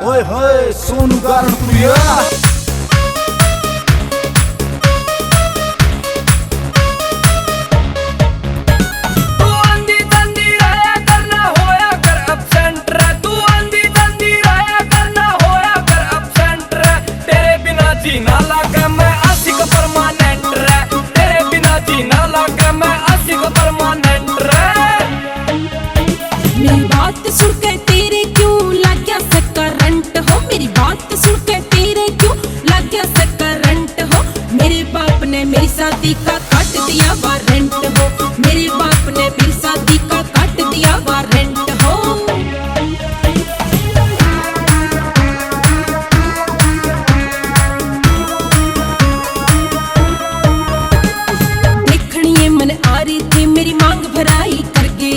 ओए होए सोनू गारणपुरिया। जीना लागे मैं आशिक परमानेंट रे, तेरे बिना जीना लागे मैं आशिक परमानेंट रे। मेरी बात सुन के तेरे क्यों लग गया से करंट हो, मेरी बात सुन के तेरे क्यों लग गया से करंट हो। मेरे बाप ने मेरी शादी का काट दिया वारंट हो, मेरे बाप ने मेरी शादी का काट दिया वारंट हो। मन आ रही थी मेरी मांग भराई करके,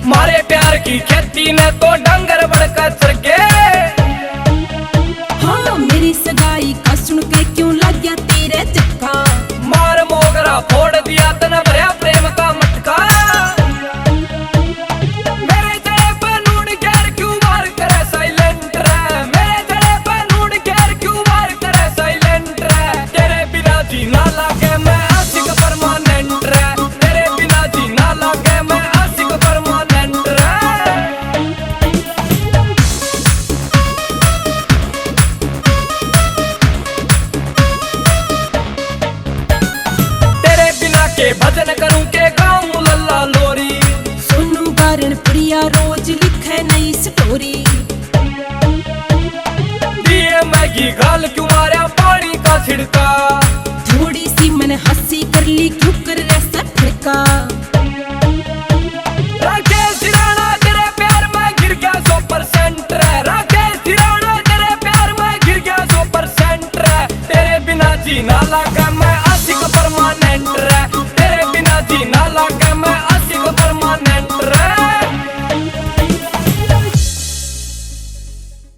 मारे प्यार की खेती ने तो डंगर बड़का चढ़ गए। हाँ मेरी सगाई का सुन के क्यों लग गया तेरे चक्का, मार मोगरा फोड़ दिया तने भरया प्रेम का मटका। मेरे जड़े पे नूड गैर क्यों वार करे साइलेंट रे, मेरे जड़े पे नूड गैर क्यों वार करे साइलेंट रे। तेरे बिना जीना लागे मैं आशिक परमानेंट रे, तेरे बिना जीना लागे मैं आशिक परमानेंट रे। तेरे बिना के भजन करूं के गाऊं लल्ला लोरी, सोनू गारणपुरिया रोज लिखे नई स्टोरी। दिए मैगी गाल क्यों मारा पानी का छिड़का, थोड़ी सी मैंने हंसी कर ली क्यों कर ऐसा ठड़का। राकेश राणा तेरे प्यार में गिर गया 100% रे, राकेश राणा तेरे प्यार में गिर गया 100% रे। तेरे बिना जीना लगा मैं आशिक परमानेंट रे।